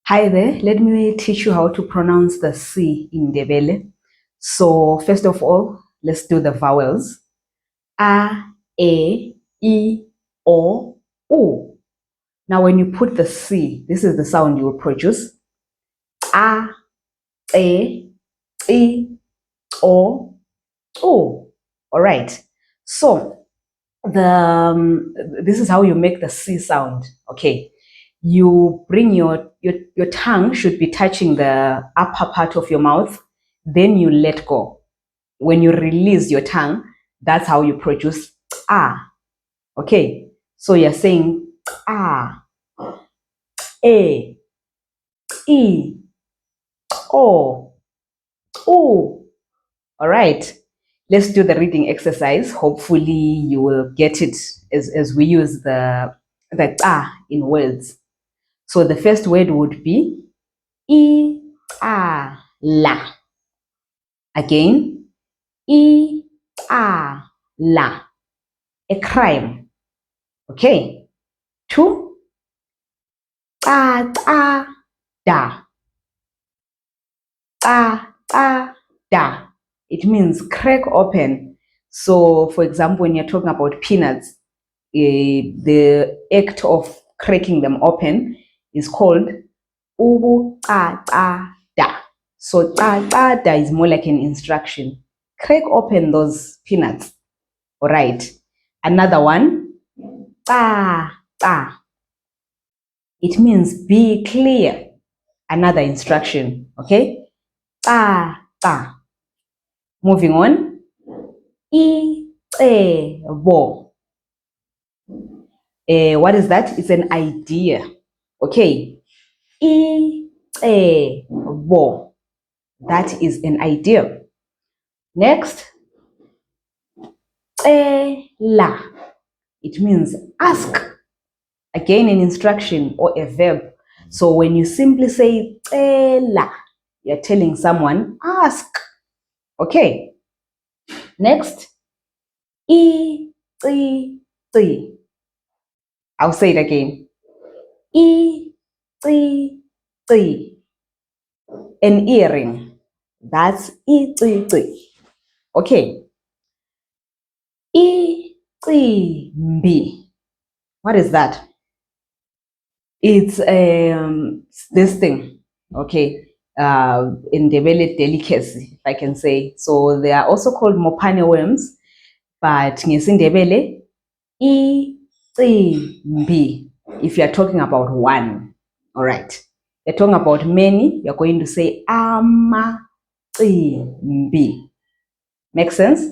Hi there, let me teach you how to pronounce the C in Ndebele. So first of all, let's do the vowels. A, E, I, O, U. Now when you put the C, this is the sound you will produce. A, E, I, O, U. All right. So this is how you make the C sound. Okay. You bring your tongue should be touching the upper part of your mouth, then you let go. When you release your tongue, that's how you produce ah. Okay, so you're saying ah, a, I, o, u. All right, let's do the reading exercise. Hopefully you will get it as we use the ah in words. So the first word would be la. Again, la. A crime. Okay. 2, da. Da. It means crack open. So, for example, when you're talking about peanuts, the act of cracking them open is called da. So da is more like an instruction. Crack open those peanuts. All right. Another one, ta. It means be clear. Another instruction. Okay. Ta. Moving on. Bo. What is that? It's an idea. Okay. Bo. That is an idea. Next. La. It means ask. Again, an instruction or a verb. So when you simply say la, you're telling someone ask. Okay. Next. I'll say it again. An earring. That's okay. What is that? It's this thing. Okay. Ndebele delicacy, if I can say. So they are also called mopane worms, but ngesindebele if you are talking about one. All right. You're talking about many, you're going to say amacimbi. Make sense?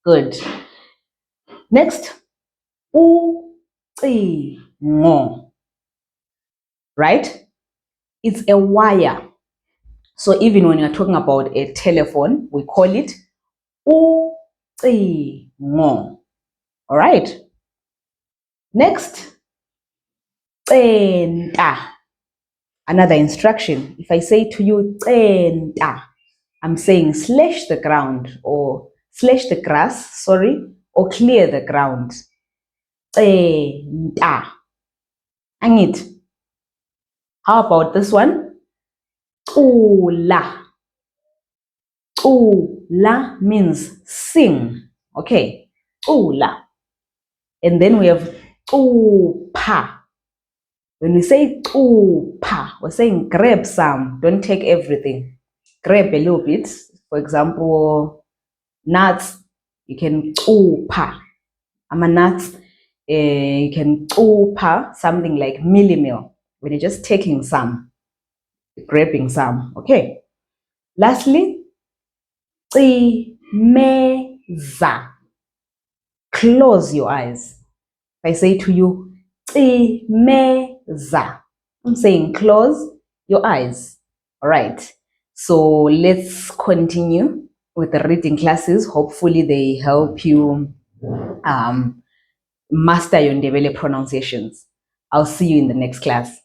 Good. Next, ucingo. Right? It's a wire. So even when you're talking about a telephone, we call it ucingo. All right. Next, centa. Another instruction. If I say to you, centa, I'm saying slash the ground or slash the grass, sorry, or clear the ground. Centa. Angit. How about this one? Ula. Ula means sing. Okay. Ula. And then we have pa. When we say pa, we're saying grab some. Don't take everything. Grab a little bit. For example, nuts. You can pa. Nuts. You can pa something like millimil. When you're just taking some, grabbing some. Okay. Lastly, meza. Close your eyes. If I say to you, meza, I'm saying close your eyes. All right. So let's continue with the reading classes. Hopefully they help you master your Ndebele pronunciations. I'll see you in the next class.